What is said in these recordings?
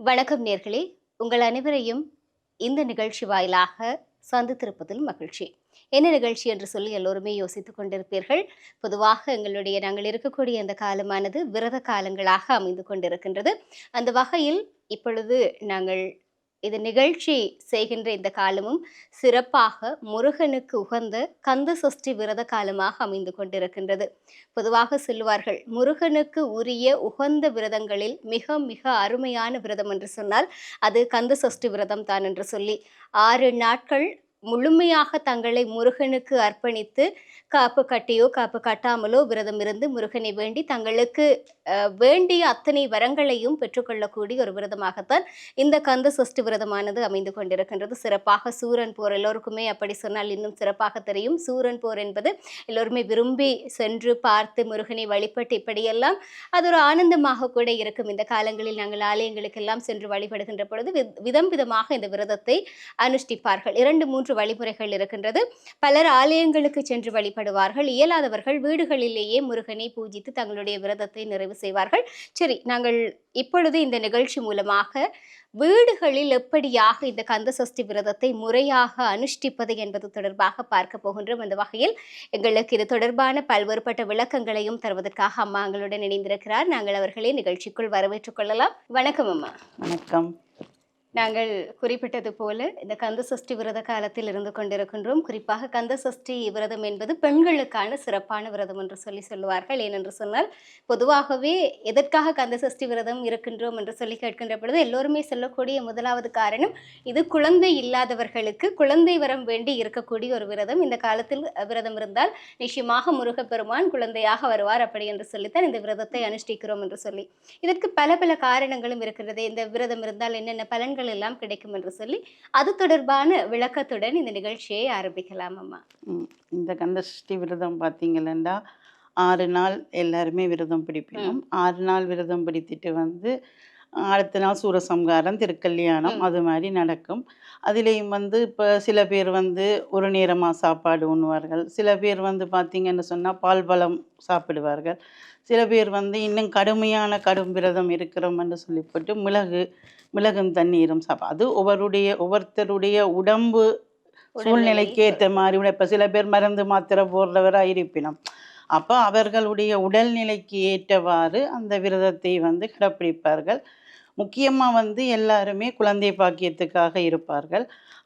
வணக்கம் நேர்களே, உங்கள் அனைவரையும் இந்த நிகழ்ச்சி வாயிலாக சந்தித்திருப்பதில் மகிழ்ச்சி. என்ன நிகழ்ச்சி என்று சொல்லி எல்லோருமே யோசித்துக் கொண்டிருப்பீர்கள். பொதுவாக நாங்கள் இருக்கக்கூடிய இந்த காலமானது விரத காலங்களாக அமைந்து கொண்டிருக்கின்றது. அந்த வகையில் இப்பொழுது நாங்கள் இது நிகழ்ச்சி செய்கின்ற இந்த காலமும் சிறப்பாக முருகனுக்கு உகந்த கந்த சஷ்டி விரத காலமாக அமைந்து கொண்டிருக்கின்றது. பொதுவாக சொல்லுவார்கள், முருகனுக்கு உரிய உகந்த விரதங்களில் மிக மிக அருமையான விரதம் என்று சொன்னால் அது கந்த சஷ்டி விரதம் தான் என்று சொல்லி 6 நாட்கள் முழுமையாக தங்களை முருகனுக்கு அர்ப்பணித்து காப்பு கட்டியோ காப்பு கட்டாமலோ விரதம் இருந்து முருகனை வேண்டி தங்களுக்கு வேண்டிய அத்தனை வரங்களையும் பெற்றுக்கொள்ளக்கூடிய ஒரு விரதமாகத்தான் இந்த கந்த சஷ்டி விரதமானது அமைந்து கொண்டிருக்கின்றது. சிறப்பாக சூரன் போர், எல்லோருக்குமே அப்படி சொன்னால் இன்னும் சிறப்பாக தெரியும். சூரன் போர் என்பது எல்லோருமே விரும்பி சென்று பார்த்து முருகனை வழிபட்டு இப்படியெல்லாம் அது ஒரு ஆனந்தமாக கூட இருக்கும். இந்த காலங்களில் நாங்கள் ஆலயங்களுக்கெல்லாம் சென்று வழிபடுகின்ற பொழுது விதம் விதமாக இந்த விரதத்தை அனுஷ்டிப்பார்கள். 2-3 வழிமுறைகள் இருக்கின்றது. பலர் ஆலயங்களுக்கு சென்று வழிபடுவார்கள். இயலாதவர்கள் வீடுகளிலேயே முருகனை பூஜித்து தங்களுடைய விரதத்தை நிறைவு செய்வார்கள். சரி, நாங்கள் இப்பொழுது இந்த நிகழ்ச்சி மூலமாக வீடுகளில் எப்படியாக இந்த கந்த சஷ்டி விரதத்தை முறையாக அனுஷ்டிப்பது என்பது தொடர்பாக பார்க்க போகின்றோம். அந்த வகையில் எங்களுக்கு இது தொடர்பான பல்வேறுபட்ட விளக்கங்களையும் தருவதற்காக அம்மா எங்களுடன் இணைந்திருக்கிறார். நாங்கள் அவர்களே நிகழ்ச்சிக்குள் வரவேற்றுக் கொள்ளலாம். வணக்கம் அம்மா. வணக்கம். நாங்கள் குறிப்பிட்டது போல இந்த கந்த சஷ்டி விரத காலத்தில் இருந்து கொண்டிருக்கின்றோம். குறிப்பாக கந்த சஷ்டி விரதம் என்பது பெண்களுக்கான சிறப்பான விரதம் என்று சொல்லுவார்கள். ஏனென்று சொன்னால் பொதுவாகவே எதற்காக கந்த சஷ்டி விரதம் இருக்கின்றோம் என்று சொல்லி கேட்கின்ற பொழுது எல்லோருமே சொல்லக்கூடிய முதலாவது காரணம், இது குழந்தை இல்லாதவர்களுக்கு குழந்தை வரம் வேண்டி இருக்கக்கூடிய ஒரு விரதம். இந்த காலத்தில் விரதம் இருந்தால் நிச்சயமாக முருகப்பெருமான் குழந்தையாக வருவார் அப்படி என்று சொல்லித்தான் இந்த விரதத்தை அனுஷ்டிக்கிறோம் என்று சொல்லி. இதற்கு பல பல காரணங்களும் இருக்கிறது. இந்த விரதம் இருந்தால் என்னென்ன பலன்கள் எல்லாம் கிடைக்கும் என்று சொல்லி அது தொடர்பான விளக்கத்துடன் இந்த நிகழ்ச்சியை ஆரம்பிக்கலாம் அம்மா. இந்த கந்த சஷ்டி விரதம் பார்த்தீங்கன்னா 6 நாள் எல்லாருமே விரதம் பிடிப்பினோம். 6 நாள் விரதம் பிடித்துட்டு அடுத்த நாள் சூரசம்ஹாரம், திருக்கல்யாணம் அது மாதிரி நடக்கும். அதுலேயும் இப்போ சில பேர் ஒரு நேரமாக சாப்பாடு உண்ணுவார்கள். சில பேர் பார்த்தீங்கன்னு சொன்னால் பால் பழம் சாப்பிடுவார்கள். சில பேர் இன்னும் கடுமையான கடும் விரதம் இருக்கிறோம்னு சொல்லி போட்டு மிளகும் தண்ணீரும் அது ஒவ்வொருத்தருடைய உடம்பு சூழ்நிலைக்கு ஏற்ற மாதிரி. இப்போ சில பேர் மருந்து மாத்திரை போடுறவராக இருப்பினும் அப்போ அவர்களுடைய உடல்நிலைக்கு ஏற்றவாறு அந்த விரதத்தை கடைப்பிடிப்பார்கள். முக்கியமாக எல்லாருமே குழந்தை பாக்கியத்துக்காக இருப்பார்கள்.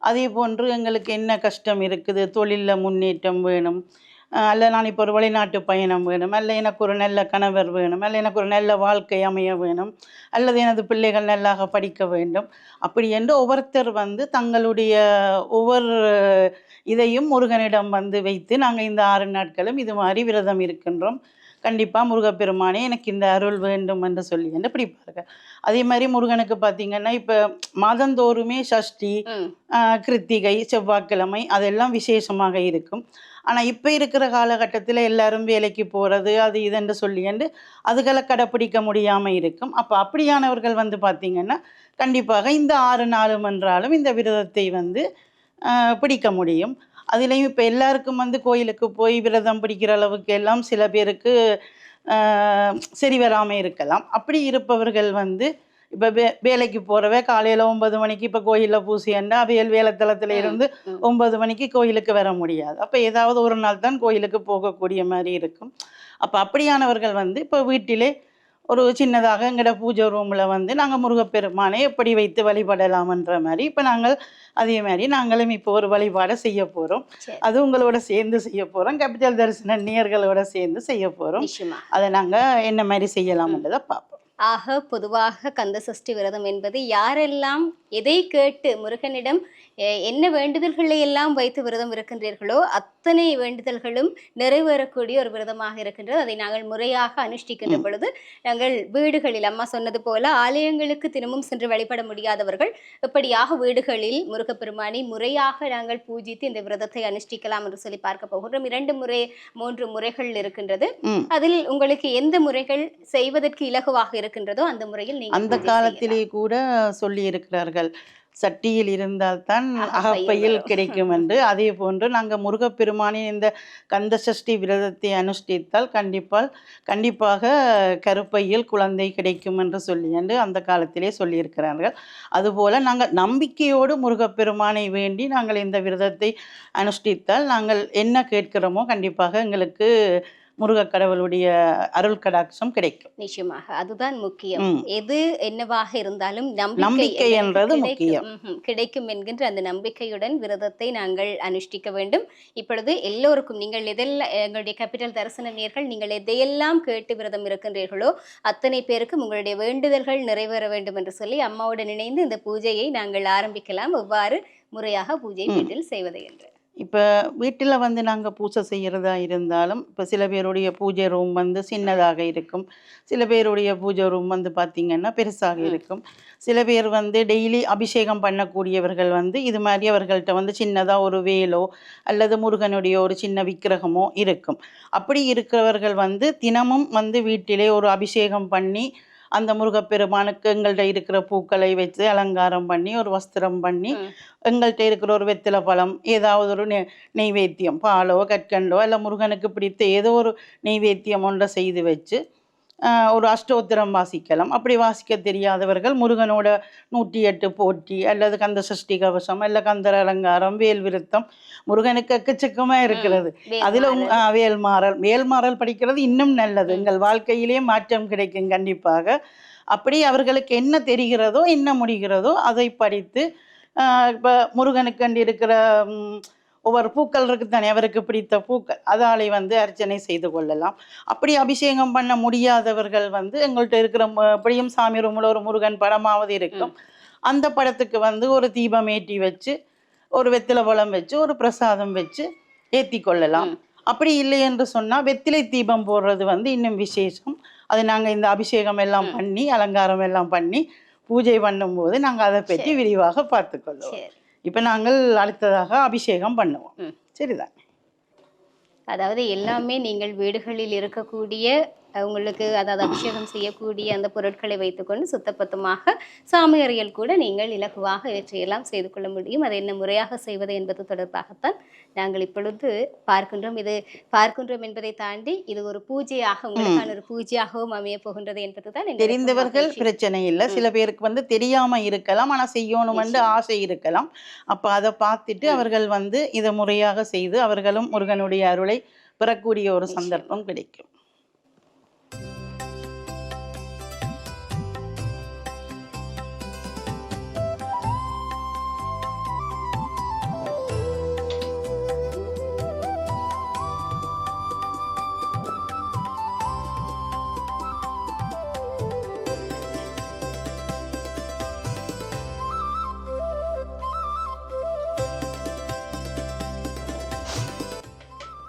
அதே போன்று எங்களுக்கு என்ன கஷ்டம் இருக்குது, தொழிலில் முன்னேற்றம் வேணும், அல்ல நான் இப்போ ஒரு வெளிநாட்டு பயணம் வேணும், அல்ல எனக்கு ஒரு நல்ல கணவர் வேணும், அல்ல எனக்கு ஒரு நல்ல வாழ்க்கை அமைய வேணும், அல்லது எனது பிள்ளைகள் நல்லாக படிக்க வேண்டும், அப்படி என்று ஒவ்வொருத்தர் தங்களுடைய ஒவ்வொரு இதையும் முருகனிடம் வைத்து நாங்கள் இந்த 6 நாட்களும் இது மாதிரி விரதம் இருக்கின்றோம். கண்டிப்பாக முருகப்பெருமானே எனக்கு இந்த அருள் வேண்டும் என்று சொல்லி பிடிப்பார்கள். அதே மாதிரி முருகனுக்கு பார்த்தீங்கன்னா இப்போ மாதந்தோறுமே சஷ்டி, கிருத்திகை, செவ்வாய்க்கிழமை அதெல்லாம் விசேஷமாக இருக்கும். ஆனால் இப்போ இருக்கிற காலகட்டத்தில் எல்லாரும் வேலைக்கு போகிறது அது இதுன்னு சொல்லி அதுகளை கடைப்பிடிக்க முடியாமல் இருக்கும். அப்போ அப்படியானவர்கள் பார்த்தீங்கன்னா கண்டிப்பாக இந்த 6 நாளும் என்றாலும் இந்த விரதத்தை பிடிக்க முடியும். அதுலேயும் இப்போ எல்லாருக்கும் கோயிலுக்கு போய் விரதம் பிடிக்கிற அளவுக்கு எல்லாம் சில பேருக்கு சரி வராமல் இருக்கலாம். அப்படி இருப்பவர்கள் இப்போ வேலைக்கு போகிறவ காலையில் 9 மணிக்கு இப்போ கோயிலில் பூசியண்டா அவையல் வேலைத்தளத்தில் இருந்து 9 மணிக்கு கோயிலுக்கு வர முடியாது. அப்போ ஏதாவது ஒரு நாள் தான் கோயிலுக்கு போகக்கூடிய மாதிரி இருக்கும். அப்போ அப்படியானவர்கள் இப்போ வீட்டிலே ஒரு சின்னதாக எங்களோட பூஜை ரூமில் நாங்கள் முருகப்பெருமானை எப்படி வைத்து வழிபடலாம்ன்ற மாதிரி இப்போ நாங்கள் அதே மாதிரி நாங்களும் இப்போ ஒரு வழிபாடை செய்ய போகிறோம். அது உங்களோட சேர்ந்து செய்ய போகிறோம். கேபிட்டல் தரிசன நேயர்களோட சேர்ந்து செய்ய போகிறோம். அதை நாங்கள் என்ன மாதிரி செய்யலாம்ன்றதை பார்ப்போம். ஆக பொதுவாக கந்த சஷ்டி விரதம் என்பது யாரெல்லாம் எதை கேட்டு முருகனிடம் என்ன வேண்டுதல்களை எல்லாம் வைத்து விரதம் இருக்கின்றீர்களோ அத்தனை வேண்டுதல்களும் நிறைவேறக்கூடிய ஒரு விரதமாக இருக்கின்றது. அதை நாங்கள் முறையாக அனுஷ்டிக்கின்ற பொழுது நாங்கள் வீடுகளில் அம்மா சொன்னது போல ஆலயங்களுக்கு தினமும் சென்று வழிபட முடியாதவர்கள் எப்படியாக வீடுகளில் முருகப்பெருமானை முறையாக நாங்கள் பூஜித்து இந்த விரதத்தை அனுஷ்டிக்கலாம் என்று சொல்லி பார்க்க போகின்றோம். 2-3 முறைகள் இருக்கின்றது. அதில் உங்களுக்கு எந்த முறைகள் செய்வதற்கு இலகுவாக இருக்கின்றதோ அந்த முறையில் நீங்கள் அந்த காலத்திலே கூட சொல்லி இருக்கிறார்கள். சட்டியில் இருந்தால்தான் அகப்பையில் கிடைக்கும் என்று, அதே போன்று நாங்கள் முருகப்பெருமானின் இந்த கந்த சஷ்டி விரதத்தை அனுஷ்டித்தால் கண்டிப்பாக கருப்பையில் குழந்தை கிடைக்கும் என்று அந்த காலத்திலே சொல்லியிருக்கிறார்கள். அதுபோல நாங்கள் நம்பிக்கையோடு முருகப்பெருமானை வேண்டி நாங்கள் இந்த விரதத்தை அனுஷ்டித்தால் நாங்கள் என்ன கேட்கிறோமோ கண்டிப்பாக எங்களுக்கு முருக கடவுளுடைய அருள் கடாட்சம் கிடைக்கும். நிச்சயமாக அதுதான் முக்கியம். எது என்னவாக இருந்தாலும் நம்பிக்கை என்றது முக்கியம். கிடைக்கும் என்கின்ற அந்த நம்பிக்கையுடன் விரதத்தை நாங்கள் அனுஷ்டிக்க வேண்டும். இப்பொழுது எல்லோருக்கும் நீங்கள் எதெல்லாம் எங்களுடைய கேபிட்டல் தரிசன நேயர்கள் நீங்கள் எதையெல்லாம் கேட்டு விரதம் இருக்கின்றீர்களோ அத்தனை பேருக்கும் உங்களுடைய வேண்டுதல்கள் நிறைவேற வேண்டும் என்று சொல்லி அம்மாவுடன் இணைந்து இந்த பூஜையை நாங்கள் ஆரம்பிக்கலாம். எவ்வாறு முறையாக பூஜை வீட்டில் செய்வது என்று. இப்போ வீட்டில் நாங்கள் பூஜை செய்கிறதா இருந்தாலும், இப்போ சில பேருடைய பூஜை ரூம் சின்னதாக இருக்கும், சில பேருடைய பூஜை ரூம் பார்த்திங்கன்னா பெருசாக இருக்கும். சில பேர் டெய்லி அபிஷேகம் பண்ணக்கூடியவர்கள் இது மாதிரி அவர்கள்ட்ட சின்னதாக ஒரு வேலோ அல்லது முருகனுடைய ஒரு சின்ன விக்கிரகமோ இருக்கும். அப்படி இருக்கிறவர்கள் தினமும் வீட்டிலே ஒரு அபிஷேகம் பண்ணி அந்த முருகப்பெருமானுக்கு எங்கள்கிட்ட இருக்கிற பூக்களை வச்சு அலங்காரம் பண்ணி ஒரு வஸ்திரம் பண்ணி எங்கள்கிட்ட இருக்கிற ஒரு வெத்திலை பழம் ஏதாவது ஒரு நெய்வேத்தியம் பாலோ கற்கண்டோ இல்லை முருகனுக்கு பிடித்த ஏதோ ஒரு நெய்வேத்தியம் ஒன்றை செய்து வச்சு ஒரு அஷ்டோத்திரம் வாசிக்கலாம். அப்படி வாசிக்க தெரியாதவர்கள் முருகனோட 108 போற்றி அல்லது கந்த சஷ்டி கவசம் அல்ல கந்தர் அலங்காரம் வேல் விருத்தம் முருகனுக்கு எக்கச்சக்கமாக இருக்கிறது. அதில் வேல்மாறல் படிக்கிறது இன்னும் நல்லது. எங்கள் வாழ்க்கையிலே மாற்றம் கிடைக்கும் கண்டிப்பாக. அப்படி அவர்களுக்கு என்ன தெரிகிறதோ என்ன முடிகிறதோ அதை படித்து இப்போ முருகனுக்கு இருக்கிற ஒவ்வொரு பூக்கள் இருக்குது தானே, அவருக்கு பிடித்த பூக்கள் அதாலே அர்ச்சனை செய்து கொள்ளலாம். அப்படி அபிஷேகம் பண்ண முடியாதவர்கள் எங்கள்கிட்ட இருக்கிற எப்படியும் சாமி ரூமில் ஒரு முருகன் படமாவது இருக்கும். அந்த படத்துக்கு ஒரு தீபம் ஏற்றி வச்சு ஒரு வெத்திலை பழம் வச்சு ஒரு பிரசாதம் வச்சு ஏற்றி கொள்ளலாம். அப்படி இல்லை என்று சொன்னால் வெத்திலை தீபம் போடுறது இன்னும் விசேஷம். அது நாங்கள் இந்த அபிஷேகம் எல்லாம் பண்ணி அலங்காரம் எல்லாம் பண்ணி பூஜை பண்ணும்போது நாங்கள் அதை பற்றி விரிவாக பார்த்துக்கொள்வோம். இப்போ நாங்கள் அடுத்ததாக அபிஷேகம் பண்ணுவோம். சரிதான். அதாவது எல்லாமே நீங்கள் வீடுகளில் இருக்கக்கூடிய உங்களுக்கு அதாவது அபிஷேகம் செய்யக்கூடிய அந்த பொருட்களை வைத்துக்கொண்டு சுத்தபத்தமாக சாமியறியல் கூட நீங்கள் இலகுவாக இவற்றையெல்லாம் செய்து கொள்ள முடியும். அதை என்ன முறையாக செய்வது என்பது தொடர்பாகத்தான் நாங்கள் இப்பொழுது பார்க்கின்றோம். இது பார்க்கின்றோம் என்பதை தாண்டி இது ஒரு பூஜையாக உங்களுக்கான ஒரு பூஜையாகவும் அமைய போகின்றது என்பதுதான். தெரிந்தவர்கள் பிரச்சனை இல்லை, சில பேருக்கு தெரியாம இருக்கலாம், ஆனா செய்யணும் என்று ஆசை இருக்கலாம். அப்ப அதை பார்த்துட்டு அவர்கள் இதை முறையாக செய்து அவர்களும் முருகனுடைய அருளை பெறக்கூடிய ஒரு சந்தர்ப்பம் கிடைக்கும்.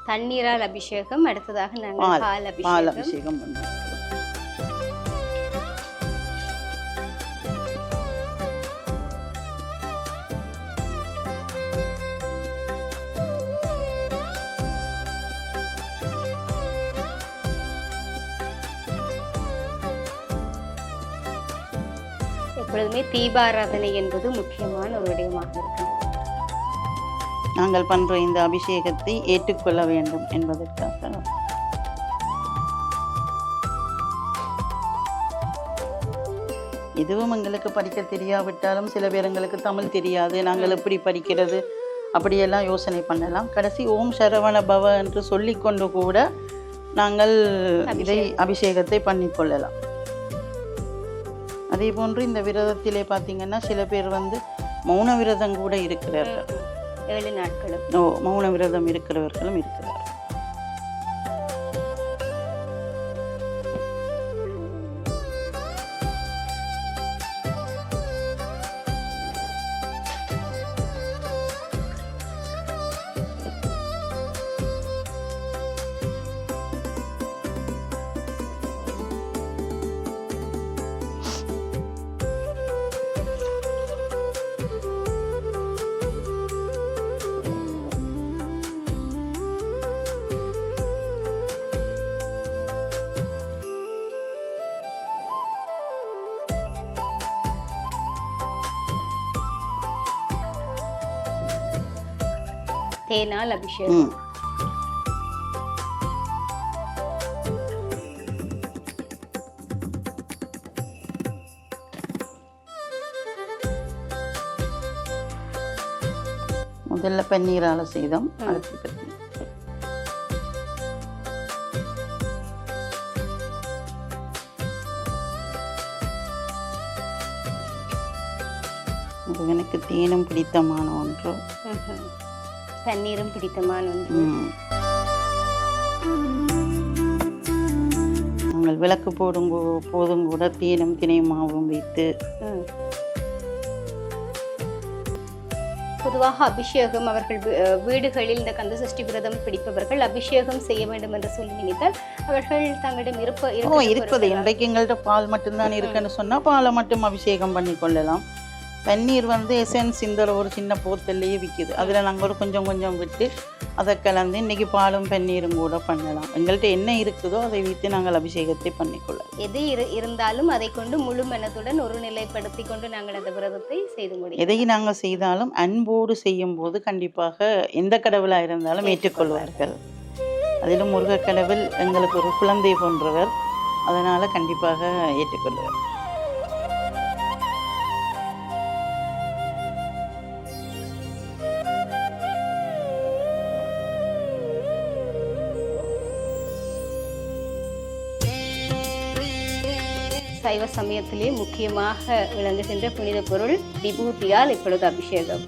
தண்ணீரால் அபிஷேகம், அடுத்ததாக நாங்கள் பால் அபிஷேகம் பண்ணுவோம். எப்பொழுதுமே தீபாராதனை என்பது முக்கியமான ஒரு விடயமாக இருக்கும். நாங்கள் பண்ணுற இந்த அபிஷேகத்தை ஏற்றுக்கொள்ள வேண்டும் என்பதற்காக இதுவும் எங்களுக்கு படிக்க தெரியாவிட்டாலும் சில பேர் எங்களுக்கு தமிழ் தெரியாது, நாங்கள் எப்படி படிக்கிறது அப்படியெல்லாம் யோசனை பண்ணலாம். கடைசி ஓம் சரவண பவ என்று சொல்லிக்கொண்டு கூட நாங்கள் இதை அபிஷேகத்தை பண்ணிக்கொள்ளலாம். அதே போன்று இந்த விரதத்திலே பார்த்தீங்கன்னா சில பேர் மௌன விரதம் கூட இருக்கிறார்கள். 7 நாட்களும் மௌன விரதம் இருக்கிறவர்களும் இருக்கிறார். தேனால் அபிஷேகம். ம். முதல்ல பன்னீரால் செய்தோம். அடுத்து பத்தி எனக்கு தேனும் பிடித்தமான ஒன்று. தண்ணீரும் பிடித்தமான ஒன்று. நாங்கள் விளக்கு போதும் கூட தேனும் தினை மாவும் வைத்து. பொதுவாக அபிஷேகம் அவர்கள் வீடுகளில் இந்த கந்த சஷ்டி விரதம் பிடிப்பவர்கள் அபிஷேகம் செய்ய வேண்டும் என்று சொல்லி நினைத்தால் அவர்கள் தங்களிடம் இருப்பது இன்றைக்கு எங்கள்கிட்ட பால் மட்டும்தான் இருக்குன்னு சொன்னா பாலை மட்டும் அபிஷேகம் பண்ணி கொள்ளலாம். பன்னீர் வந்து எசன்ஸ் இந்த ஒரு சின்ன போத்தல்லையே விற்கிது. அதில் நாங்கள் ஒரு கொஞ்சம் கொஞ்சம் விட்டு அதை கலந்து இன்றைக்கி பாலும் பன்னீரும் கூட பண்ணலாம். எங்கள்கிட்ட என்ன இருக்குதோ அதை வைத்து நாங்கள் அபிஷேகத்தை பண்ணிக்கொள்ளலாம். எது இருந்தாலும் அதை கொண்டு முழு மனத்துடன் ஒரு நிலைப்படுத்தி கொண்டு நாங்கள் அந்த விரதத்தை செய்து முடியும். எதை நாங்கள் செய்தாலும் அன்போடு செய்யும் போது கண்டிப்பாக எந்த கடவுளாக இருந்தாலும் ஏற்றுக்கொள்வார்கள். அதிலும் முருகக் கடவுள் எங்களுக்கு ஒரு குழந்தை போன்றவர், அதனால் கண்டிப்பாக ஏற்றுக்கொள்வார். சைவ சமயத்திலே முக்கியமாக விளங்குகின்ற புனித பொருள் விபூதியால் இப்பொழுது அபிஷேகம்.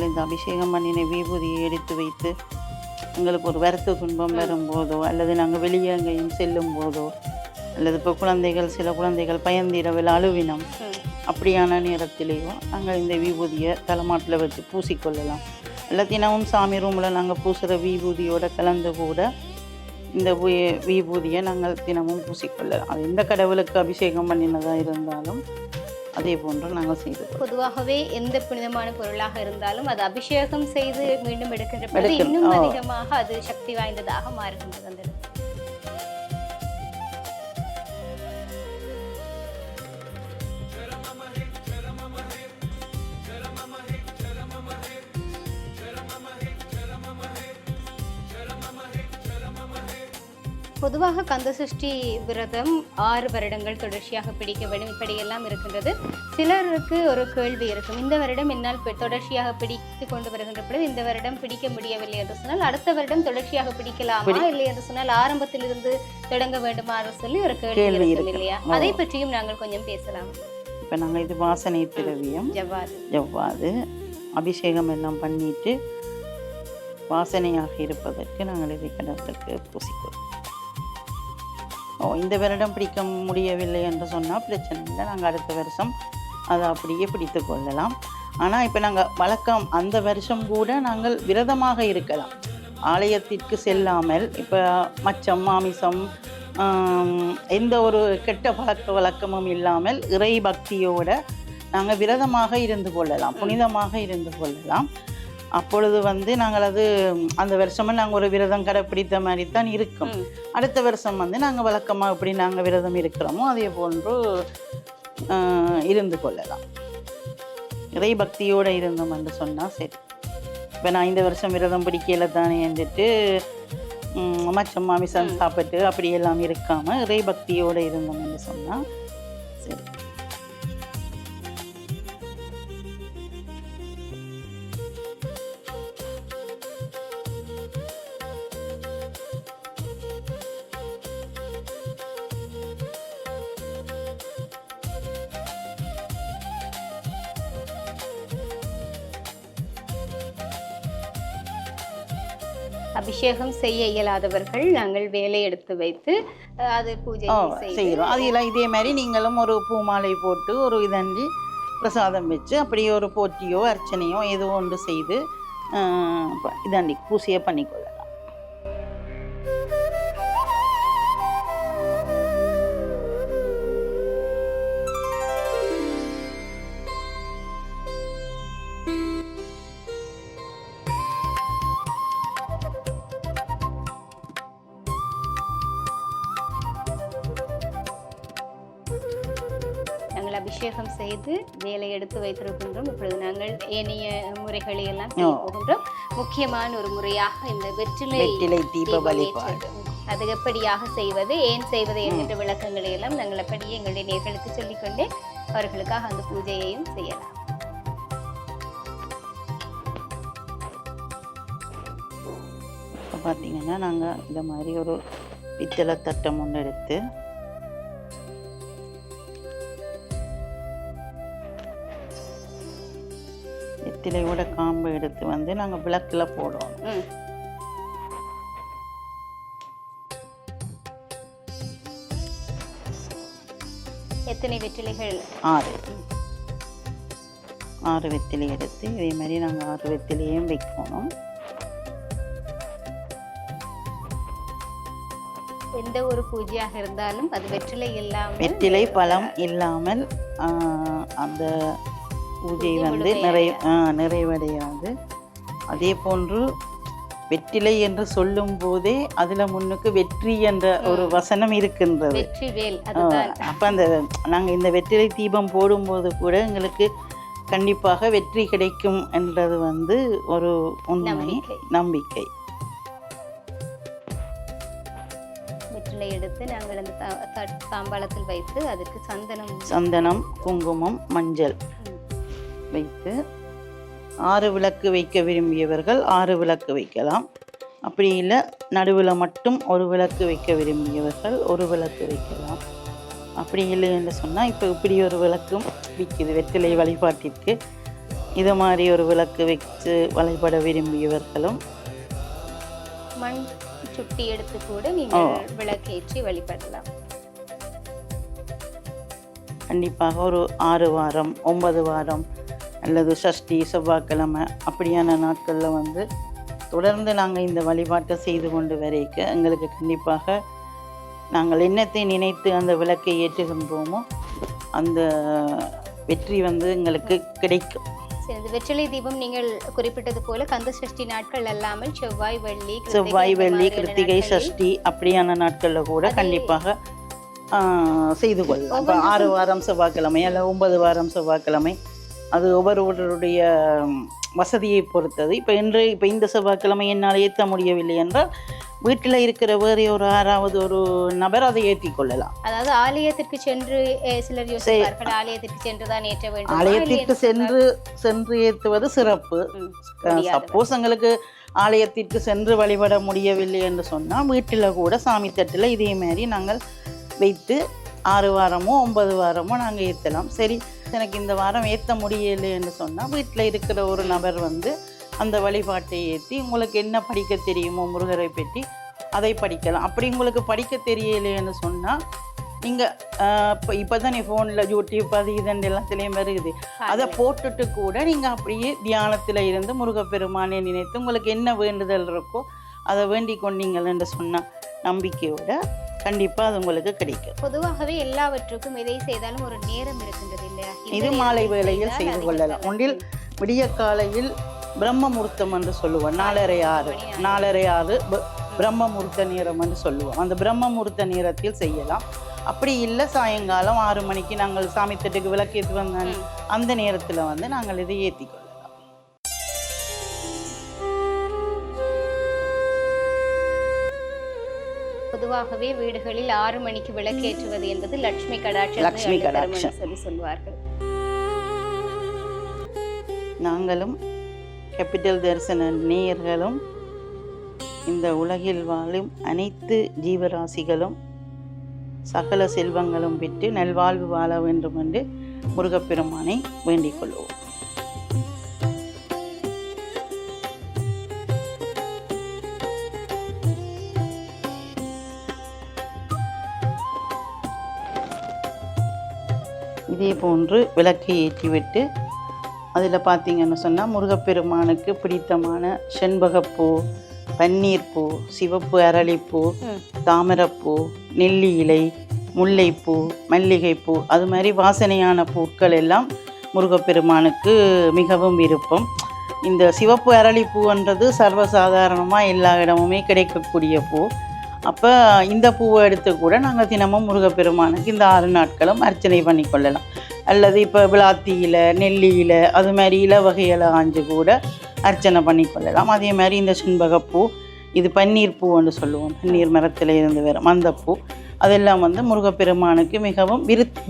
இந்த அபிஷேகம் பண்ணின விபூதியை எடுத்து வைத்து எங்களுக்கு ஒரு வருத்த துன்பம் வரும்போதோ அல்லது நாங்கள் வெளியே எங்கேயும் செல்லும் போதோ அல்லது இப்போ சில குழந்தைகள் பயந்திரவில் அழுவினம் அப்படியான நேரத்திலேயோ நாங்கள் இந்த விபூதியை தலைமாட்டில் வச்சு பூசிக்கொள்ளலாம். எல்லா தினமும் சாமி ரூமில் நாங்கள் பூசுகிற விபூதியோடு கலந்து கூட இந்த விபூதியை நாங்கள் தினமும் பூசிக்கொள்ளலாம். அது எந்த கடவுளுக்கு அபிஷேகம் பண்ணினதாக இருந்தாலும் அதே போன்று நாங்கள் செய்து. பொதுவாகவே எந்த புனிதமான பொருளாக இருந்தாலும் அது அபிஷேகம் செய்து மீண்டும் எடுக்கின்ற பொழுது இன்னும் அதிகமாக அது சக்தி வாய்ந்ததாக மாறுகின்றது. அந்த பொதுவாக கந்தசஷ்டி விரதம் 6 வருடங்கள் தொடர்ச்சியாக பிடிக்க வேண்டும், இப்படியெல்லாம் இருக்கின்றது. சிலருக்கு ஒரு கேள்வி இருக்கும், இந்த வருடம் என்னால் தொடர்ச்சியாக பிடித்து கொண்டு வருகின்ற பொழுது இந்த வருடம் பிடிக்க முடியவில்லை என்று சொன்னால் அடுத்த வருடம் தொடர்ச்சியாக பிடிக்கலாமா இல்லை என்று சொன்னால் ஆரம்பத்திலிருந்து தொடங்க வேண்டுமா என்று சொல்லி ஒரு கேள்வி இருக்கும் இல்லையா? அதை பற்றியும் நாங்கள் கொஞ்சம் பேசலாம். இப்போ நாங்கள் இது வாசனை திரவியம் ஜவ்வாது அபிஷேகம் எல்லாம் பண்ணிட்டு வாசனையாக இருப்பதற்கு நாங்கள் இதை கடவுளுக்கு பூசிக்கொள்வோம். இந்த வருடம் பிடிக்க முடியவில்லை என்று சொன்னால் பிரச்சனை இல்லை, நாங்கள் அடுத்த வருஷம் அதை அப்படியே பிடித்து கொள்ளலாம். ஆனால் இப்போ நாங்கள் வழக்கம் அந்த வருஷம் கூட நாங்கள் விரதமாக இருக்கலாம், ஆலயத்திற்கு செல்லாமல். இப்போ மச்சம் மாமிசம் எந்த ஒரு கெட்ட பழக்க வழக்கமும் இல்லாமல் இறை பக்தியோடு நாங்கள் விரதமாக இருந்து கொள்ளலாம், புனிதமாக இருந்து கொள்ளலாம். அப்பொழுது நாங்கள் அது அந்த வருஷமும் நாங்கள் ஒரு விரதம் கடைப்பிடித்த மாதிரி தான் இருக்கும். அடுத்த வருஷம் நாங்கள் வழக்கமாக எப்படி நாங்கள் விரதம் இருக்கிறோமோ அதே போன்று இருந்து கொள்ளலாம். இறை பக்தியோடு இருந்தோம் என்று சொன்னால் சரி. இப்போ நான் இந்த வருஷம் விரதம் பிடிக்கல தானே வந்துட்டு மச்சம் மாமிசம் சாப்பிட்டு அப்படியெல்லாம் இருக்காமல் இறை பக்தியோடு இருந்தோம் என்று சொன்னால் சரி. அபிஷேகம் செய்ய இயலாதவர்கள் நாங்கள் வேலை எடுத்து வைத்து அது பூஜை செய்கிறோம். அதெல்லாம் இதே மாதிரி நீங்களும் ஒரு பூமாலை போட்டு ஒரு இதன்றி பிரசாதம் வச்சு அப்படியே ஒரு போற்றியோ அர்ச்சனையோ ஏதோ ஒன்று செய்து இதாண்டி பூசையை பண்ணிக்கொள்ளலாம். அபிஷேகம் செய்து வேலை எடுத்து வைத்திருக்கின்றோம். இப்பொழுது நாங்கள் ஏனைய முறைகளை எல்லாம் செய்ய போகின்றோம். முக்கியமான ஒரு முறையாக இந்த வெற்றிலை தீப வழிபாடு அது எப்படியாக செய்வது, ஏன் செய்வது என்கின்ற விளக்கங்களை எல்லாம் நாங்கள் அப்படியே எங்களுடைய நேர்களுக்கு சொல்லிக்கொண்டே அவர்களுக்காக அந்த பூஜையையும் செய்யலாம். பார்த்தீங்கன்னா நாங்கள் இந்த மாதிரி ஒரு பித்தளை தட்டம் ஒன்று எடுத்து வெற்றிலையோட காம்பு எடுத்து வந்து நாங்கள் விளக்கில் போடுவோம். எத்தனை வெற்றிலைகள்? 6 வெற்றிலை எடுத்து இதே மாதிரி நாங்கள் 6 வெற்றிலையும் வைக்கணும். எந்த ஒரு பூஜையாக இருந்தாலும் அது வெற்றிலை பழம் இல்லாமல் அந்த பூஜை வந்து நிறைவடையாது. அதே போன்று வெற்றிலை என்று சொல்லும் போதே அதுல முன்னுக்கு வெற்றி என்ற ஒரு வசனம் இருக்கின்றது. அப்ப அந்த நாங்க இந்த வெற்றிலை தீபம் போடும்போது கூட எங்களுக்கு கண்டிப்பாக வெற்றி கிடைக்கும் என்றது வந்து ஒரு உண்மை நம்பிக்கை. வெற்றிலை எடுத்து நாங்கள் அந்த தாம்பாளத்தில் வைத்து அதுக்கு சந்தனம் குங்குமம் மஞ்சள் வைத்து 6 விளக்கு வைக்க விரும்பியவர்கள் 6 விளக்கு வைக்கலாம். அப்படி இல்லை நடுவில் மட்டும் ஒரு விளக்கு வைக்க விரும்பியவர்கள் ஒரு விளக்கு வைக்கலாம். அப்படி இல்லை என்று சொன்னால் இப்போ இப்படி ஒரு விளக்கும் விற்கிது வெற்றிலை வழிபாட்டிற்கு. இது மாதிரி ஒரு விளக்கு வச்சு வழிபட விரும்பியவர்களும் மண் சுட்டி எடுத்து கூட நீங்கள் விளக்கேற்றி வழிபடலாம். கண்டிப்பாக ஒரு 6 வாரம் 9 வாரம் அல்லது சஷ்டி செவ்வாய்க்கிழமை அப்படியான நாட்களில் வந்து தொடர்ந்து நாங்கள் இந்த வழிபாட்டை செய்து கொண்டு வரைக்க எங்களுக்கு கண்டிப்பாக நாங்கள் எண்ணத்தை நினைத்து அந்த விளக்கை ஏற்றுகின்றோமோ அந்த வெற்றி வந்து எங்களுக்கு கிடைக்கும். வெற்றிலை தீபம் நீங்கள் குறிப்பிட்டது போல கந்த சஷ்டி நாட்கள் அல்லாமல் செவ்வாய் வெள்ளி கிருத்திகை சஷ்டி அப்படியான நாட்களில் கூட கண்டிப்பாக செய்து கொள்ளலாம். 6 வாரம் செவ்வாய்க்கிழமை அல்ல 9 வாரம் செவ்வாய்க்கிழமை அது ஒவ்வொருவருடைய வசதியை பொறுத்தது. இப்போ இந்த செவ்வாய்க்கிழமை என்னால் ஏற்ற முடியவில்லை என்றால் வீட்டில் இருக்கிற வேறு ஒரு 6வது ஒரு நபர் அதை ஏற்றி கொள்ளலாம். அதாவது ஆலயத்திற்கு சென்று சிலர் யோசிப்பார்கள் ஆலயத்திற்கு சென்று தான் ஏற்ற வேண்டும். ஆலயத்திற்கு சென்று ஏற்றுவது சிறப்பு. சப்போஸ் எங்களுக்கு ஆலயத்திற்கு சென்று வழிபட முடியவில்லை என்று சொன்னால் வீட்டில் கூட சாமி தட்டில் இதே மாதிரி நாங்கள் வைத்து 6 வாரமோ 9 வாரமோ நாங்கள் ஏற்றலாம். சரி எனக்கு இந்த வாரம் ஏற்ற முடியலை என்று சொன்னால் வீட்டில் இருக்கிற ஒரு நபர் வந்து அந்த வழிபாட்டை ஏற்றி உங்களுக்கு என்ன படிக்க தெரியுமோ முருகரை பற்றி அதை படிக்கலாம். அப்படி உங்களுக்கு படிக்க தெரியலைன்னு சொன்னால் நீங்கள் இப்போ தான் ஃபோனில் யூடியூப் அது இதன் எல்லாத்துலேயும் வருது. அதை போட்டுட்டு கூட நீங்கள் அப்படியே தியானத்தில் இருந்து முருகப்பெருமானை நினைத்து உங்களுக்கு என்ன வேண்டுதல் இருக்கோ அதை வேண்டிக் கொண்டீங்கள் என்று சொன்னால் நம்பிக்கையோட கண்டிப்பாக அது உங்களுக்கு கிடைக்கும். பொதுவாகவே எல்லாவற்றுக்கும் எதை செய்தாலும் ஒரு நேரம் இருக்கின்றது இல்லையா? இது மாலை வேளையில் செய்து கொள்ளலாம். ஒன்றில் விடிய காலையில் பிரம்ம முகூர்த்தம் என்று சொல்லுவோம். 4:30 பிரம்ம முகூர்த்த நேரம் என்று சொல்லுவோம். அந்த பிரம்ம முகூர்த்த நேரத்தில் செய்யலாம். அப்படி இல்லை சாயங்காலம் 6 மணிக்கு நாங்கள் சாமி தட்டுக்கு விளக்கேற்றி வந்தாங்க அந்த நேரத்தில் வந்து நாங்கள் இதை ஏற்றிக்கொள்ளலாம். பொதுவாகவே வீடுகளில் 6 மணிக்கு விளக்கேற்றுவது என்பது லட்சுமி கடாட்சம் சொல்லி சொல்வார்கள். நாங்களும் கேபிட்டல் தரிசன நேயர்களும் இந்த உலகில் வாழும் அனைத்து ஜீவராசிகளும் சகல செல்வங்களும் பெற்று நல்வாழ்வு வாழ வேண்டும் என்று முருகப்பெருமானை வேண்டிக் கொள்வோம். போன்று விளக்கை ஏற்றிவிட்டு அதில் பார்த்தீங்கன்னு சொன்னால் முருகப்பெருமானுக்கு பிடித்தமான செண்பகப்பூ, பன்னீர்பூ, சிவப்பு அரளிப்பூ, தாமரைப்பூ, நெல்லி இலை, முல்லைப்பூ, மல்லிகைப்பூ, அது மாதிரி வாசனையான பூக்கள் எல்லாம் முருகப்பெருமானுக்கு மிகவும் விருப்பம். இந்த சிவப்பு அரளிப்பூன்றது சர்வசாதாரணமாக எல்லா இடமுமே கிடைக்கக்கூடிய பூ. அப்போ இந்த பூவை எடுத்து கூட நாங்கள் தினமும் முருகப்பெருமானுக்கு இந்த 6 நாட்களும் அர்ச்சனை பண்ணி கொள்ளலாம். அல்லது இப்போ விளாத்தி இலை, நெல்லி இலை, அது மாதிரி இலை வகைகளை ஆஞ்சு கூட அர்ச்சனை பண்ணி கொள்ளலாம். அதே மாதிரி இந்த செண்பகப்பூ, இது பன்னீர் பூன்னு சொல்லுவோம், பன்னீர் மரத்தில் இருந்து வரும் அந்த பூ, அதெல்லாம் வந்து முருகப்பெருமானுக்கு மிகவும்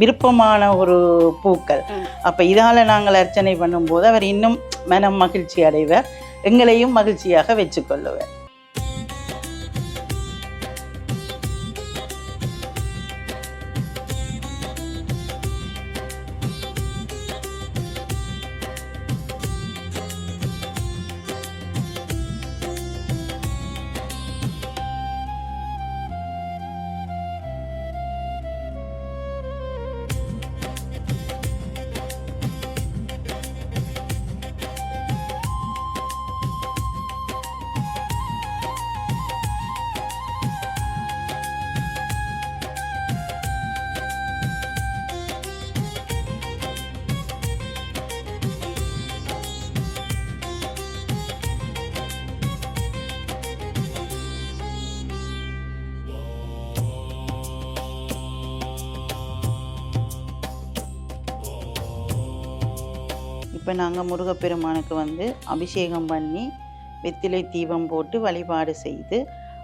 விருப்பமான ஒரு பூக்கள். அப்போ இதால் நாங்கள் அர்ச்சனை பண்ணும்போது அவர் இன்னும் மனம் மகிழ்ச்சி அடைவர், எங்களையும் மகிழ்ச்சியாக வச்சுக்கொள்ளுவார். இப்போ நாங்கள் முருகப்பெருமானுக்கு வந்து அபிஷேகம் பண்ணி வெத்திலை தீபம் போட்டு வழிபாடு செய்து,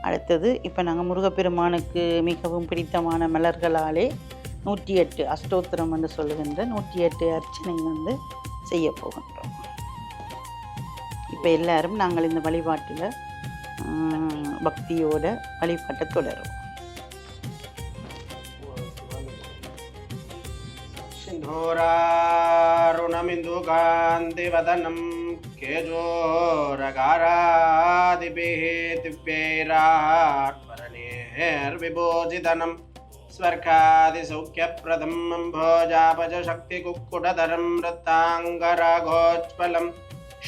அடுத்தது இப்போ நாங்கள் முருகப்பெருமானுக்கு மிகவும் பிடித்தமான மலர்களாலே 108 அஷ்டோத்திரம் என்று சொல்லுகின்ற 108 அர்ச்சனை வந்து செய்ய போகின்றோம். இப்போ எல்லாரும் நாங்கள் இந்த வழிபாட்டில் பக்தியோட வழிபாட்டை தொடரும். सिन्धूरारुणमिन्दुकान्तिवदनं केजोरगारादिभिः दिव्यैरार्पणैर्विभूषितनं स्वर्गादिसौख्यप्रदम् अम्भोजापजशक्तिकुक्कुटधरं रत्ताङ्गरागोज्ज्वलं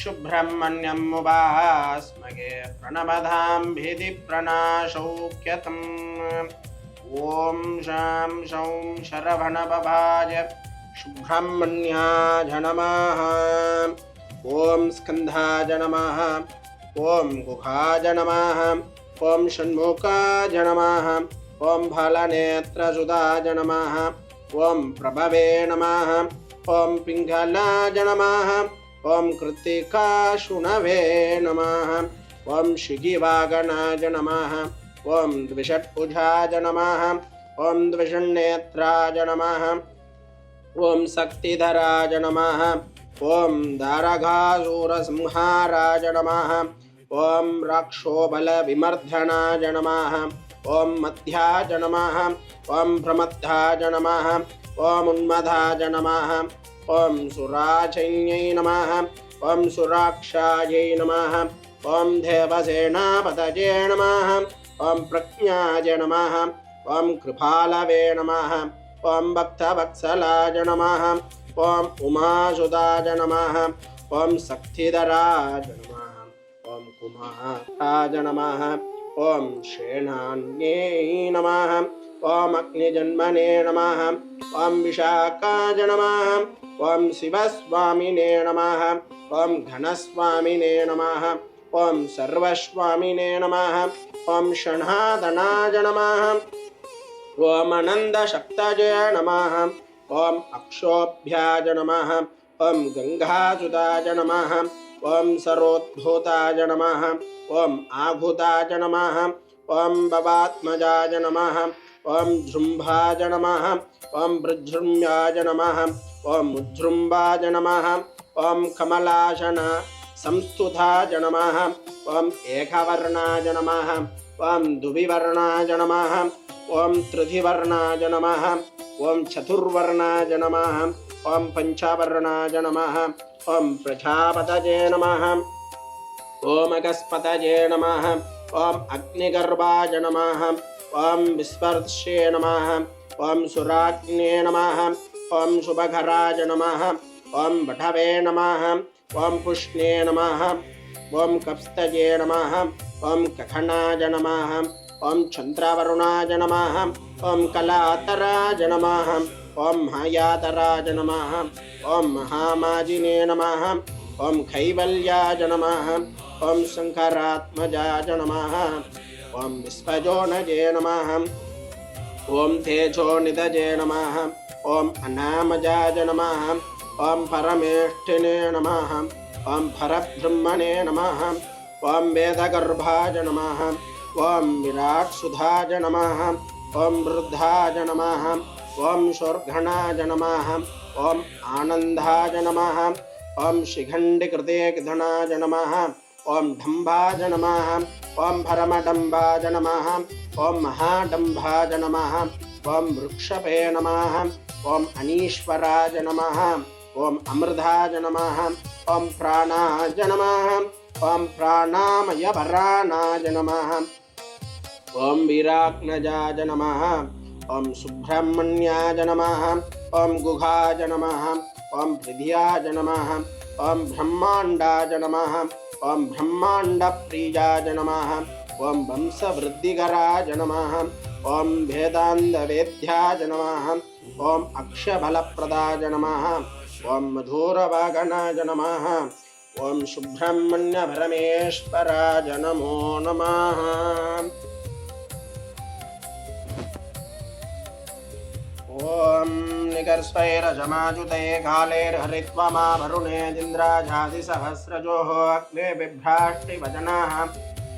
शुभ्रह्मण्यम् उपास्मगे प्रणमधां भीतिप्रणाशौक्यतम्। ॐ शां शौं शरवणभवाय सुब्रह्मण्याय नमः। ॐ स्कन्धाय नमः। ॐ गुहाय नमः। ॐ षण्मुखाय नमः। ॐ फलनेत्रसुताय नमः। ॐ प्रभवे नमः। ॐ पिङ्गलाय नमः। ॐ कृत्तिकाशुनवे नमः। ॐ शिगिवागणाय नमः। ॐ द्विषट्भुजाय नमः। ॐ द्विषण्नेत्राय नमः। ॐ शक्तिधराय नमः। ॐ दारघासुरसंहाराय नमः। ॐ राक्षोबलविमर्दनाय नमः। ॐ मध्याय नमः। ॐ प्रमद्धाय नमः। ॐ उन्मदाय नमः। ॐ सुराचन्यै नमः। ॐ सुराक्षायै नमः। ॐ देवसेनापतये नमः। ॐ प्रज्ञाय नमः। ॐ कृपालवे नमः। ॐ भक्तवत्सलाय नमः। ॐ उमासुताय नमः। ॐ शक्तिधराय नमः। ॐ कुमाराय नमः। ॐ शेनान्ये नमः। ॐ अग्निजन्मने नमः। ॐ विशाखाय नमः। ॐ शिवस्वामिने नमः। ॐ घनस्वामिने नमः। ॐ सर्वस्वामिने नमः। ॐ षणादनाय नमः। ॐ अनन्दशक्तये नमः। ॐ अक्षोभ्याय नमः। ॐ गङ्गासुताय नमः। ॐ सरोद्भूताय नमः। ॐ आभूताय नमः। ॐ भवात्मजाय नमः। ॐ जृम्भाय नमः। ॐ वृजृम्याय नमः। ॐ उज्जृम्भाय नमः। ॐ कमलासन संस्तुताय नमः। ॐ एकवर्णाय नमः। ॐ द्विवर्णाय नमः। ॐ त्रिधिवर्णाय नमः। ॐ चतुर्वर्णाय नमः। ॐ पञ्चवर्णाय नमः। ॐ प्रजापतये नमः। ॐ अगस्पतये नमः। ॐ अग्निगर्भाय नमः। ॐ विस्पर्शे नमः। ॐ सुराग्ने नमः। ஓம் சுபகராஜ நமः ஓம் படவே நமः ஓம் புஷ்ணே நமः ஓம் கப்ஸ்தஜே நமः ஓம் ககனாஜ நமः ஓம் சந்திரவருணாஜ நமः ஓம் கலாதராஜ நமः ஓம் ஹயாதராஜ நமः ஓம் மகாமாஜினே நமः ஓம் கைவல்யாஜ நமः ஓம் சங்கராத்மஜாஜ நமः ஓம் விஸ்வஜோனஜே நமः ஓம் தேஜோநிதஜே நமः ஓம் அநாமஜாஜ நமः ஓம் பரமேஷ்டினே நமः ஓம் பரபிரம்மணே நமः ஓம் வேதகர்பாஜ நமः ஓம் விராட்சுதாஜ நமः ஓம் விருத்தாஜ நமः ஓம் ஷோர்கணாஜ நமः ஓம் ஆனந்தாஜ நமः ஓம் சிகண்டிகிருதேகதனாஜ நமः ஓம் டம்பாஜ நமः ஓம் பரமடம்பாஜ நமः ஓம் மகாடம்பாஜ நமः ஓம் விருக்ஷபே நமः ஓம் அனீஸ்வராஜ நமः ஓம் அமிர்தாஜ நமः ஓம் பிராணாஜ நமः ஓம் பிராணாமயபராணாஜ நமः ஓம் வீராக்னஜாஜ நமः ஓம் சுப்பிரமணியாஜ நமः ஓம் குகாஜ நமः ஓம் பிரிதியாஜ நமः ஓம் பிரம்மாண்டாஜ நமः ஓம் பிரம்மாண்டப்ரியாஜ நமः ஓம் வம்சவிருத்திகராஜ நமः ஓம் வேதாந்தவேத்யாஜ நமः ஓம் அக்ஷபலப்பிரதாஜ நமः ஓம் மதூரவாகனாஜ நமः ஓம் சுப்பிரமணிய பரமேஸ்வராஜ நமோ நமः ஓம் நிகர்ஸ்வைரஜமாஜுதே காலேர்ஹரித்வமா வருணேந்திராஜாதிசஹஸ்ரஜோः அக்னே பிப்ராஷ்டி வஜனாः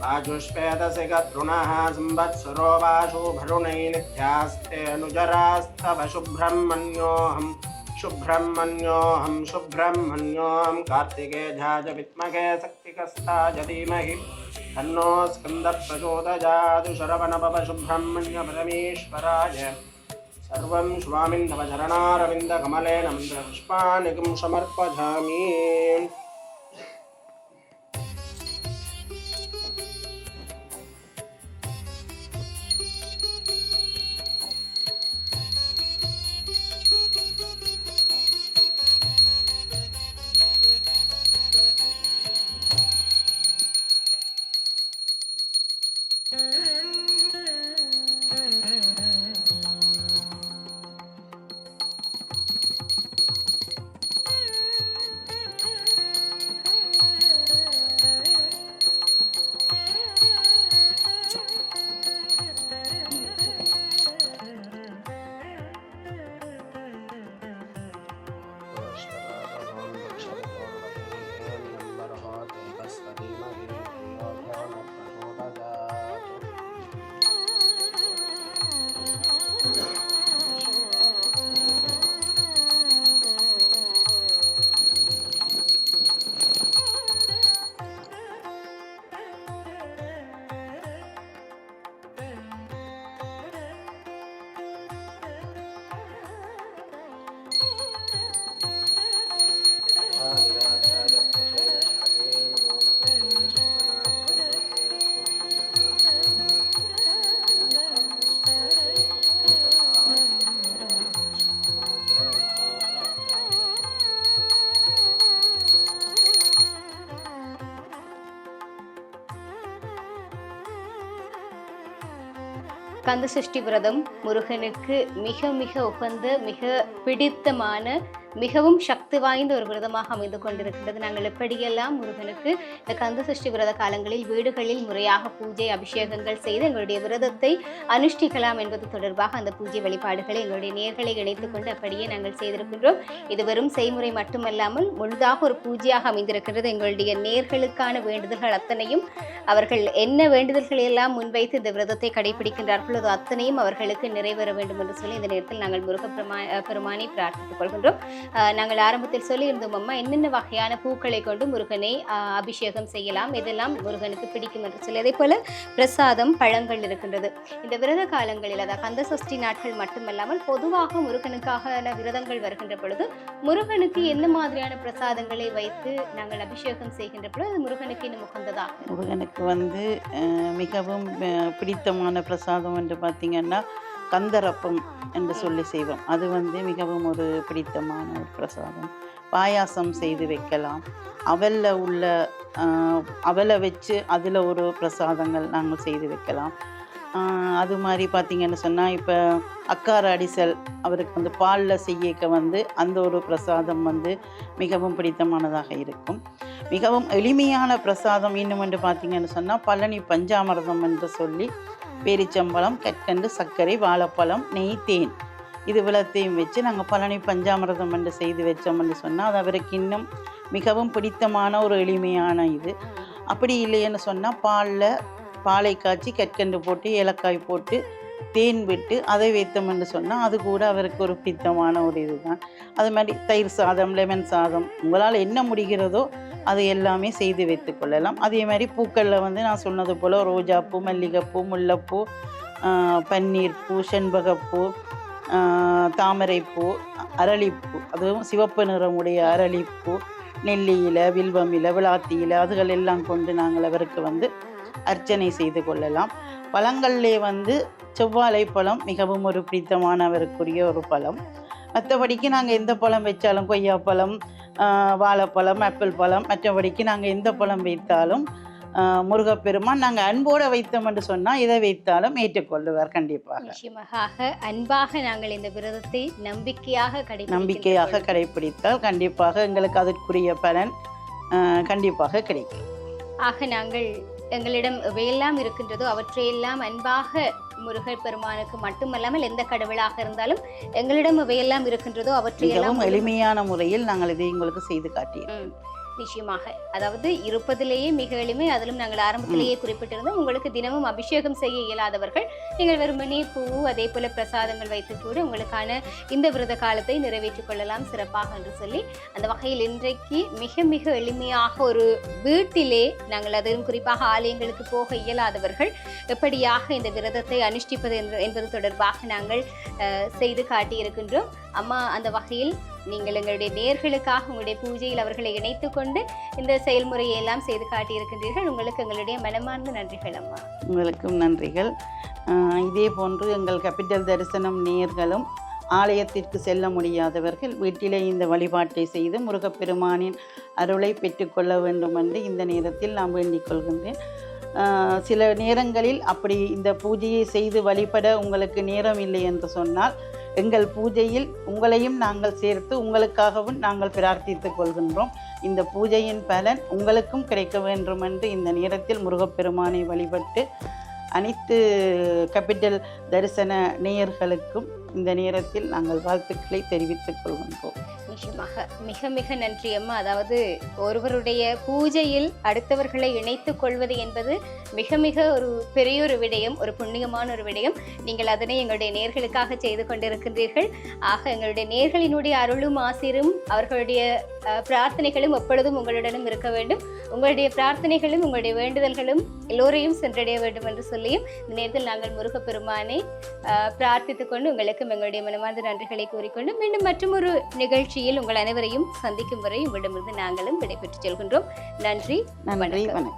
வாஜுஷ்வேதசி கத்ருணः சம்பத்சரோ வாசு வருணை நித்யாஸ்தே அனுஜராஸ்தவ சுப்பிரமணியோऽहं சுப்பிரமணியோऽहं சுப்பிரமணியோऽहं கார்த்திகேயாஜ வித்மகே சக்திகஸ்தாஜ தீமஹி தன்னோ ஸ்கந்தः பிரச்சோதயாத் சரவணபவ சுப்பிரமணிய பரமேஸ்வராய सर्वं स्वामिन् तव चरणारविन्दकमलेन मन्त्रपुष्पाणिकं समर्पयामि கந்தசஷ்டி விரதம் முருகனுக்கு மிக மிக உகந்த, மிக பிடித்தமான, மிகவும் சக்தி வாய்ந்த ஒரு விரதமாக அமைந்து கொண்டிருக்கின்றது. நாங்கள் எப்படியெல்லாம் முருகனுக்கு இந்த கந்தசஷ்டி விரத காலங்களில் வீடுகளில் முறையாக பூஜை அபிஷேகங்கள் செய்து எங்களுடைய விரதத்தை அனுஷ்டிக்கலாம் என்பது தொடர்பாக அந்த பூஜை வழிபாடுகளை எங்களுடைய நேர்களை இணைத்துக் கொண்டு அப்படியே நாங்கள் செய்திருக்கின்றோம். இது வெறும் செய்முறை மட்டுமல்லாமல் முழுதாக ஒரு பூஜையாக அமைந்திருக்கின்றது. எங்களுடைய நேர்களுக்கான வேண்டுதல்கள் அத்தனையும் அவர்கள் என்ன வேண்டுதல்களை எல்லாம் முன்வைத்து இந்த விரதத்தை கடைபிடிக்கின்றார்களோ அது அத்தனையும் அவர்களுக்கு நிறைவேற வேண்டும் என்று சொல்லி இந்த நேரத்தில் நாங்கள் முருக பெருமானை பிரார்த்தித்துக் கொள்கின்றோம். நாங்கள் ஆரம்பத்தில் சொல்லியிருந்தோம் அம்மா என்னென்ன வகையான பூக்களை கொண்டு முருகனை அபிஷேகம் செய்யலாம், இதெல்லாம் முருகனுக்கு பிடிக்கும் என்று சொல்லி. அதே போல பிரசாதம் பழங்கள் இருக்கின்றது. இந்த விரத காலங்களில் அதாவது கந்தசஷ்டி நாட்கள் மட்டுமல்லாமல் பொதுவாக முருகனுக்கான விரதங்கள் வருகின்ற பொழுது முருகனுக்கு என்ன மாதிரியான பிரசாதங்களை வைத்து நாங்கள் அபிஷேகம் செய்கின்ற பொழுது அது முருகனுக்கு இன்னும் உகந்ததா? முருகனுக்கு மிகவும் பிடித்தமான பிரசாதம் என்று பார்த்தீங்கன்னா கந்தரப்பம் என்று சொல்லி செய்வோம். அது வந்து மிகவும் ஒரு பிடித்தமான ஒரு பிரசாதம். பாயாசம் செய்து வைக்கலாம். அவலில் உள்ள அவலை வச்சு அதில் ஒரு பிரசாதங்கள் நாங்கள் செய்து வைக்கலாம். அது மாதிரி பார்த்திங்கன்னு சொன்னால் இப்போ அக்கார அடிசல் அவருக்கு வந்து பாலில் செய்யக்க வந்து அந்த ஒரு பிரசாதம் வந்து மிகவும் பிடித்தமானதாக இருக்கும். மிகவும் எளிமையான பிரசாதம் இன்னும் என்று பார்த்திங்கன்னு சொன்னால் பழனி பஞ்சாமிர்தம் என்று சொல்லி பேரிச்சம்பழம், கற்கண்டு, சர்க்கரை, வாழைப்பழம், நெய், தேன் இது விளத்தையும் வச்சு நாங்கள் பழனி பஞ்சாமிர்தம் என்று செய்து வச்சோம் என்று சொன்னால் அது அவருக்கு இன்னும் மிகவும் பிடித்தமான ஒரு எளிமையான இது. அப்படி இல்லைன்னு சொன்னால் பாலை காய்ச்சி கற்கண்டு போட்டு ஏலக்காய் போட்டு தேன் விட்டு அதை வைத்தோம் என்று சொன்னால் அது கூட அவருக்கு ஒரு பிடித்தமான ஒரு இது தான். அது மாதிரி தயிர் சாதம், லெமன் சாதம் உங்களால் என்ன முடிகிறதோ அது எல்லாமே செய்து வைத்து கொள்ளலாம். அதே மாதிரி பூக்களில் வந்து நான் சொன்னது போல் ரோஜாப்பூ, மல்லிகைப்பூ, முல்லைப்பூ, பன்னீர்ப்பூ, செண்பகப்பூ, தாமரைப்பூ, அரளிப்பூ, அதுவும் சிவப்பு நிறமுடைய அரளிப்பூ, நெல்லியில், வில்வமில, விளாத்தியில் அதுகள் எல்லாம் கொண்டு நாங்கள் அவருக்கு வந்து அர்ச்சனை செய்து கொள்ளலாம். பழங்கள்லே வந்து செவ்வாழை பழம் மிகவும் ஒரு பிடித்தமானவருக்குரிய ஒரு பழம். மற்றபடிக்கு நாங்கள் எந்த பழம் வச்சாலும் கொய்யாப்பழம், வாழைப்பழம், ஆப்பிள் பழம், மற்றபடிக்கு நாங்கள் எந்த பழம் வைத்தாலும் முருகப்பெருமான் நாங்கள் அன்போடு வைத்தோம் என்று சொன்னால் இதை வைத்தாலும் ஏற்றுக்கொள்ளுவார் கண்டிப்பாக. நிச்சயமாக அன்பாக நாங்கள் இந்த விரதத்தை நம்பிக்கையாக கடைபிடித்தால் கண்டிப்பாக எங்களுக்கு அதற்குரிய பலன் கண்டிப்பாக கிடைக்கும். ஆக நாங்கள் எங்களிடம் எவையெல்லாம் இருக்கின்றதோ அவற்றையெல்லாம் அன்பாக முருகர் பெருமானுக்கு மட்டுமல்லாமல் எந்த கடவுளாக இருந்தாலும் எங்களிடம் எவையெல்லாம் இருக்கின்றதோ அவற்றையெல்லாம் எளிமையான முறையில் நாங்கள் இதை உங்களுக்கு செய்து காட்டியிருக்கோம். நிச்சயமாக, அதாவது இருப்பதிலேயே மிக எளிமை. அதிலும் நாங்கள் ஆரம்பத்திலேயே குறிப்பிட்டிருந்தோம், உங்களுக்கு தினமும் அபிஷேகம் செய்ய இயலாதவர்கள் நீங்கள் வெறுமனே பூ அதே போல பிரசாதங்கள் வைத்து கூட உங்களுக்கான இந்த விரத காலத்தை நிறைவேற்றிக் கொள்ளலாம் சிறப்பாக என்று சொல்லி, அந்த வகையில் இன்றைக்கு மிக மிக எளிமையாக ஒரு வீட்டிலே நாங்கள் அதிலும் குறிப்பாக ஆலயங்களுக்கு போக இயலாதவர்கள் எப்படியாக இந்த விரதத்தை அனுஷ்டிப்பது என்பது தொடர்பாக நாங்கள் செய்து காட்டியிருக்கின்றோம். அம்மா அந்த வகையில் நீங்கள் எங்களுடைய நேயர்களுக்காக உங்களுடைய பூஜையில் அவர்களை இணைத்து கொண்டு இந்த செயல்முறையை எல்லாம் செய்து காட்டியிருக்கின்றீர்கள். உங்களுக்கு எங்களுடைய மனமார்ந்த நன்றிகள் அம்மா. உங்களுக்கும் நன்றிகள். இதே போன்று எங்கள் கேபிட்டல் தரிசனம் நேயர்களும் ஆலயத்திற்கு செல்ல முடியாதவர்கள் வீட்டிலே இந்த வழிபாட்டை செய்து முருகப்பெருமானின் அருளை பெற்றுக்கொள்ள வேண்டும் என்று இந்த நேரத்தில் நான் வேண்டிக் கொள்கின்றேன். சில நேரங்களில் அப்படி இந்த பூஜையை செய்து வழிபட உங்களுக்கு நேரம் இல்லை என்று சொன்னால் எங்கள் பூஜையில் உங்களையும் நாங்கள் சேர்த்து உங்களுக்காகவும் நாங்கள் பிரார்த்தித்துக் கொள்கின்றோம். இந்த பூஜையின் பலன் உங்களுக்கும் கிடைக்க வேண்டும் என்று இந்த நேரத்தில் முருகப்பெருமானை வழிபட்டு அனைத்து கேபிட்டல் தரிசன நேயர்களுக்கும் இந்த நேரத்தில் நாங்கள் வாழ்த்துக்களை தெரிவித்துக் கொள்கின்றோம். நிச்சயமாக மிக மிக நன்றி அம்மா. அதாவது ஒருவருடைய பூஜையில் அடுத்தவர்களை இணைத்துக் கொள்வது என்பது மிக மிக ஒரு பெரிய ஒரு விடயம், ஒரு புண்ணியமான ஒரு விடயம். நீங்கள் அதனை எங்களுடைய நேயர்களுக்காக செய்து கொண்டிருக்கின்றீர்கள். ஆக எங்களுடைய நேயர்களினுடைய அருளும் ஆசிரும் அவர்களுடைய பிரார்த்தனைகளும் எப்பொழுதும் உங்களுடனும் இருக்க வேண்டும். உங்களுடைய பிரார்த்தனைகளும் உங்களுடைய வேண்டுதல்களும் எல்லோரையும் சென்றடைய வேண்டும் என்று சொல்லியும் இந்த நேரத்தில் நாங்கள் முருகப்பெருமானை பிரார்த்தித்துக் கொண்டு உங்களுக்கும் எங்களுடைய மனமார்ந்த நன்றிகளை கூறிக்கொண்டு மீண்டும் மற்றும் ஒரு நிகழ்ச்சியில் உங்கள் அனைவரையும் சந்திக்கும் வரை உங்களிடமிருந்து நாங்களும் விடைபெற்றுச் செல்கின்றோம். நன்றி, வணக்கம்.